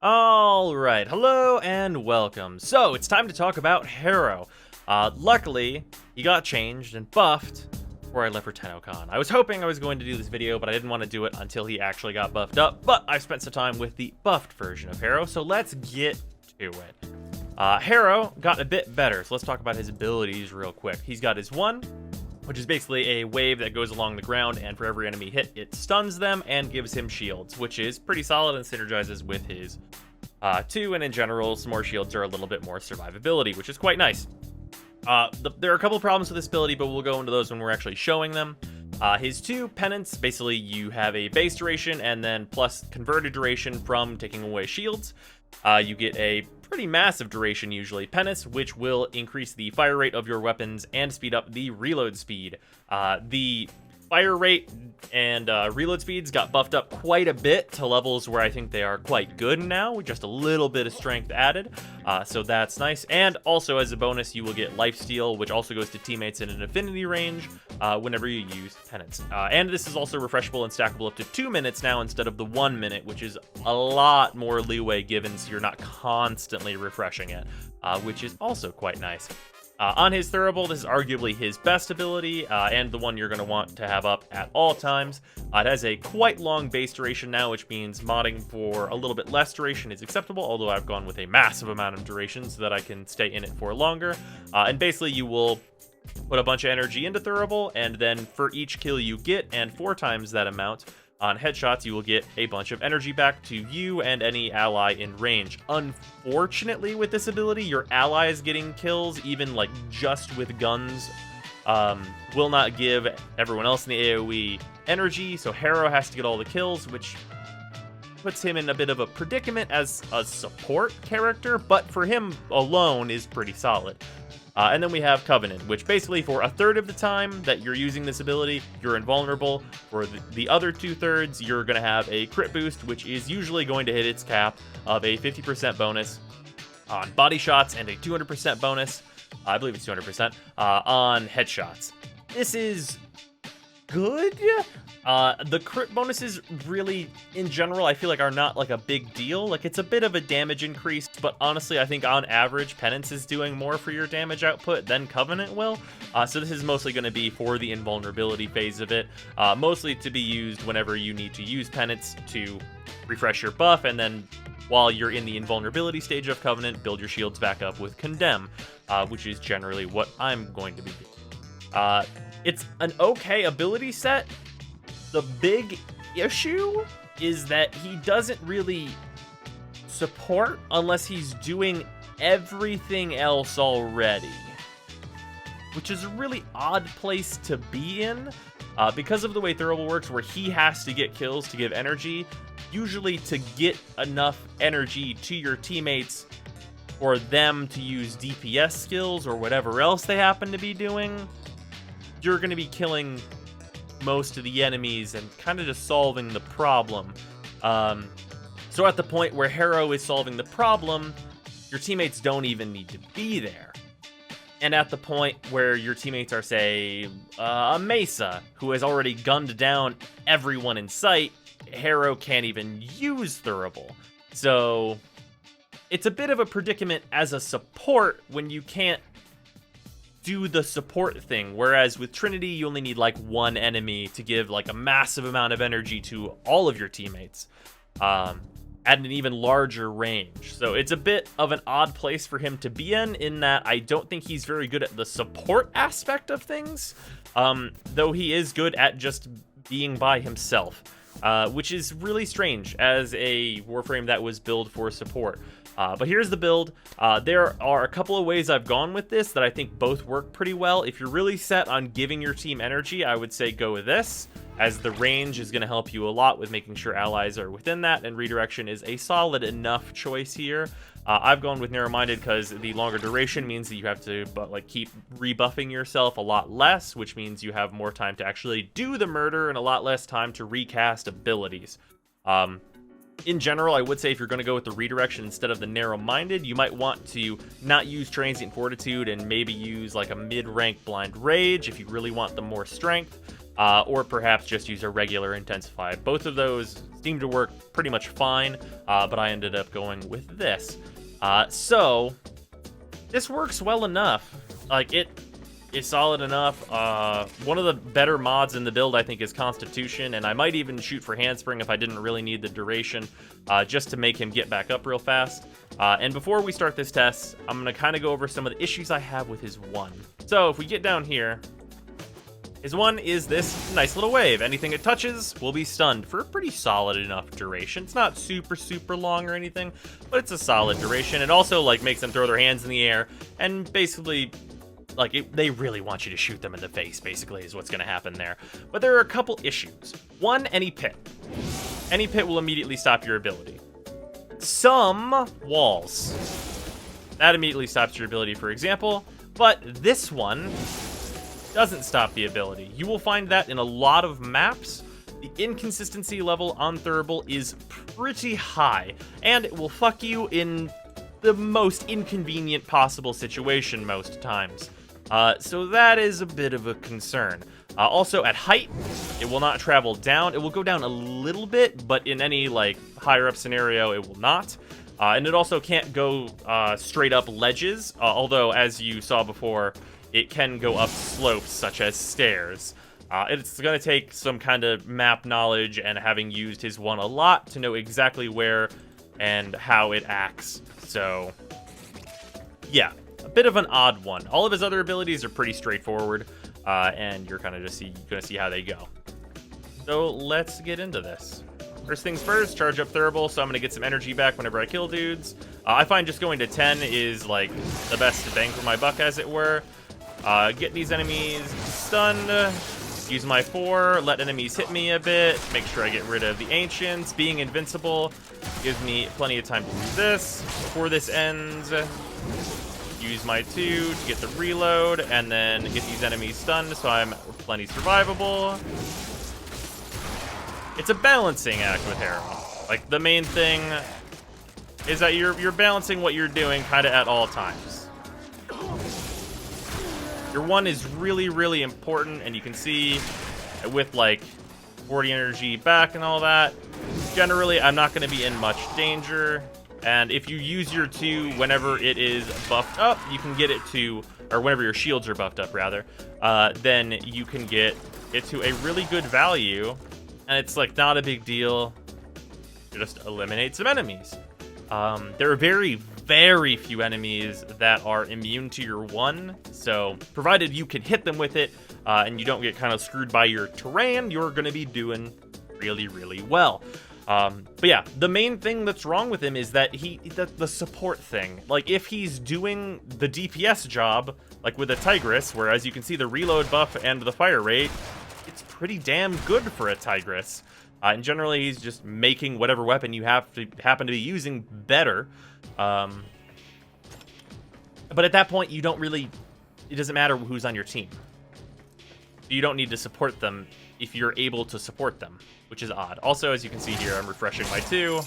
All right, hello and welcome. So it's time to talk about Harrow. Luckily, he got changed and buffed before I left for TennoCon. I was hoping I was going to do this video, but I didn't want to do it until he actually got buffed up. But I've spent some time with the buffed version of Harrow, so let's get to it. Harrow got a bit better, so let's talk about his abilities real quick. He's got his 1, which is basically a wave that goes along the ground, and for every enemy hit, it stuns them and gives him shields, which is pretty solid and synergizes with his 2, and in general, some more shields are a little bit more survivability, which is quite nice. There are a couple problems with this ability, but we'll go into those when we're actually showing them. His 2, Penance, basically you have a base duration and then plus converted duration from taking away shields. You get a pretty massive duration, usually Penance, which will increase the fire rate of your weapons and speed up the reload speed. The fire rate and reload speeds got buffed up quite a bit to levels where I think they are quite good now, with just a little bit of strength added, so that's nice. And also as a bonus, you will get lifesteal, which also goes to teammates in an affinity range whenever you use Penance. And this is also refreshable and stackable up to 2 minutes now instead of the 1 minute, which is a lot more leeway given so you're not constantly refreshing it, which is also quite nice. On his Thurible, this is arguably his best ability, and the one you're going to want to have up at all times. It has a quite long base duration now, which means modding for a little bit less duration is acceptable, although I've gone with a massive amount of duration so that I can stay in it for longer. And basically you will put a bunch of energy into Thurible, and then for each kill you get, and 4 times that amount, on headshots, you will get a bunch of energy back to you and any ally in range. Unfortunately, with this ability, your allies getting kills, even like just with guns, will not give everyone else in the AoE energy, so Harrow has to get all the kills, which puts him in a bit of a predicament as a support character, but for him alone is pretty solid. And then we have Covenant, which basically for a third of the time that you're using this ability, you're invulnerable. For the other 2/3, you're going to have a crit boost, which is usually going to hit its cap of a 50% bonus on body shots and a 200% bonus, I believe it's 200%, on headshots. This is good. The crit bonuses really, in general, I feel like are not like a big deal. Like, it's a bit of a damage increase, but honestly, I think on average, Penance is doing more for your damage output than Covenant will. So this is mostly going to be for the invulnerability phase of it, mostly to be used whenever you need to use Penance to refresh your buff, and then while you're in the invulnerability stage of Covenant, build your shields back up with Condemn, which is generally what I'm going to be doing. It's an okay ability set. The big issue is that he doesn't really support unless he's doing everything else already, which is a really odd place to be in, because of the way Thurible works, where he has to get kills to give energy. Usually to get enough energy to your teammates for them to use DPS skills or whatever else they happen to be doing, you're going to be killing most of the enemies and kind of just solving the problem. So at the point where Harrow is solving the problem, your teammates don't even need to be there. And at the point where your teammates are, say, a Mesa, who has already gunned down everyone in sight, Harrow can't even use Thurible. So it's a bit of a predicament as a support when you can't do the support thing, whereas with Trinity you only need like 1 enemy to give like a massive amount of energy to all of your teammates at an even larger range. So it's a bit of an odd place for him to be in that I don't think he's very good at the support aspect of things, though he is good at just being by himself, which is really strange as a Warframe that was built for support. But here's the build. There are a couple of ways I've gone with this that I think both work pretty well. If you're really set on giving your team energy, I would say go with this, as the range is going to help you a lot with making sure allies are within that, and redirection is a solid enough choice here. I've gone with narrow-minded because the longer duration means that you have to keep rebuffing yourself a lot less, which means you have more time to actually do the murder and a lot less time to recast abilities. In general, I would say if you're going to go with the redirection instead of the narrow-minded, you might want to not use Transient Fortitude and maybe use like a mid-rank Blind Rage if you really want the more strength. or perhaps just use a regular Intensify. Both of those seem to work pretty much fine, but I ended up going with this. So this works well enough. Like, it is solid enough. One of the better mods in the build, I think, is Constitution, and I might even shoot for Handspring if I didn't really need the duration, just to make him get back up real fast. And before we start this test, I'm going to kind of go over some of the issues I have with his 1. So if we get down here, his 1 is this nice little wave. Anything it touches will be stunned for a pretty solid enough duration. It's not super, super long or anything, but it's a solid duration. It also, like, makes them throw their hands in the air, and basically, like, they really want you to shoot them in the face, basically, is what's going to happen there. But there are a couple issues. 1, any pit. Any pit will immediately stop your ability. Some walls. That immediately stops your ability, for example, but this one doesn't stop the ability. You will find that in a lot of maps. The inconsistency level on Thurible is pretty high, and it will fuck you in the most inconvenient possible situation most times. So that is a bit of a concern. Also, at height, it will not travel down. It will go down a little bit, but in any, like, higher up scenario, it will not. And it also can't go straight up ledges, although, as you saw before, it can go up slopes, such as stairs. It's going to take some kind of map knowledge and having used his 1 a lot to know exactly where and how it acts. So, yeah, a bit of an odd one. All of his other abilities are pretty straightforward, and you're kind of just going to see how they go. So let's get into this. First things first, charge up Thurible, so I'm going to get some energy back whenever I kill dudes. I find just going to 10 is, like, the best bang for my buck, as it were. Get these enemies stunned, use my 4, let enemies hit me a bit, make sure I get rid of the Ancients. Being invincible gives me plenty of time to do this. Before this ends, use my 2 to get the reload, and then get these enemies stunned so I'm plenty survivable. It's a balancing act with Harrow. Like, the main thing is that you're balancing what you're doing kind of at all times. Your 1 is really, really important, and you can see with, like, 40 energy back and all that, generally I'm not going to be in much danger. And if you use your 2 whenever it is buffed up, you can get it to, or whenever your shields are buffed up, rather, then you can get it to a really good value, and it's, like, not a big deal. You just eliminate some enemies. There are very, very few enemies that are immune to your 1, so provided you can hit them with it, and you don't get kind of screwed by your terrain, you're going to be doing really, really well. But yeah, the main thing that's wrong with him is that the support thing. Like, if he's doing the DPS job, like with a Tigress, where as you can see the reload buff and the fire rate, it's pretty damn good for a Tigress. And generally, he's just making whatever weapon you happen to be using better. But at that point, you don't really... It doesn't matter who's on your team. You don't need to support them if you're able to support them, which is odd. Also, as you can see here, I'm refreshing my 2.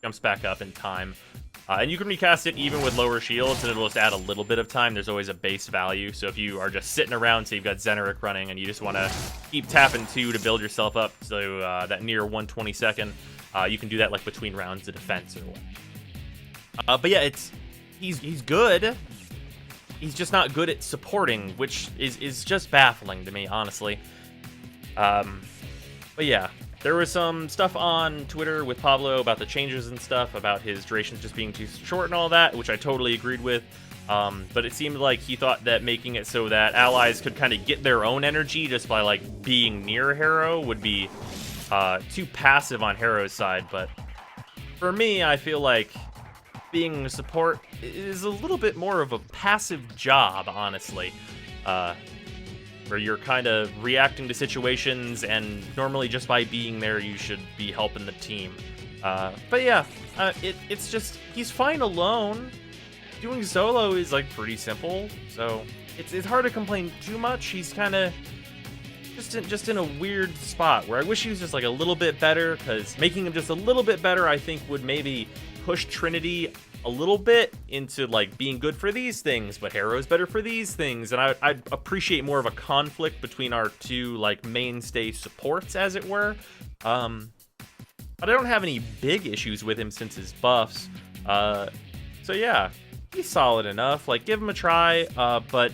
Jumps back up in time. And you can recast it even with lower shields, and it'll just add a little bit of time. There's always a base value, so if you are just sitting around, say you've got Zeneric running, and you just want to keep tapping 2 to build yourself up, so that near 1/22nd, you can do that, like, between rounds of defense or what. But yeah, he's good. He's just not good at supporting, which is just baffling to me, honestly. But yeah. There was some stuff on Twitter with Pablo about the changes and stuff, about his durations just being too short and all that, which I totally agreed with. But it seemed like he thought that making it so that allies could kind of get their own energy just by, like, being near Harrow would be too passive on Harrow's side. But for me, I feel like being a support is a little bit more of a passive job, honestly. Where you're kind of reacting to situations, and normally just by being there, you should be helping the team. But yeah, it's just, he's fine alone. Doing solo is, like, pretty simple, so it's hard to complain too much. He's kind of just in a weird spot where I wish he was just, like, a little bit better, because making him just a little bit better, I think, would maybe push Trinity a little bit into like being good for these things, but Harrow's better for these things, and I'd appreciate more of a conflict between our two like mainstay supports, as it were. But I don't have any big issues with him since his buffs. So yeah, he's solid enough. Like, give him a try, but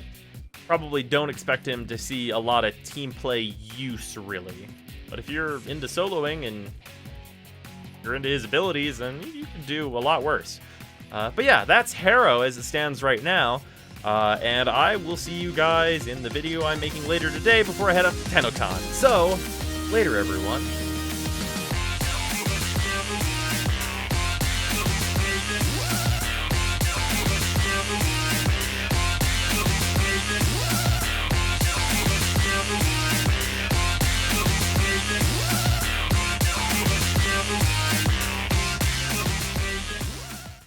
probably don't expect him to see a lot of team play use, really. But if you're into soloing and you're into his abilities, then you can do a lot worse. But yeah, that's Harrow as it stands right now. And I will see you guys in the video I'm making later today before I head up to TennoCon. So, later everyone.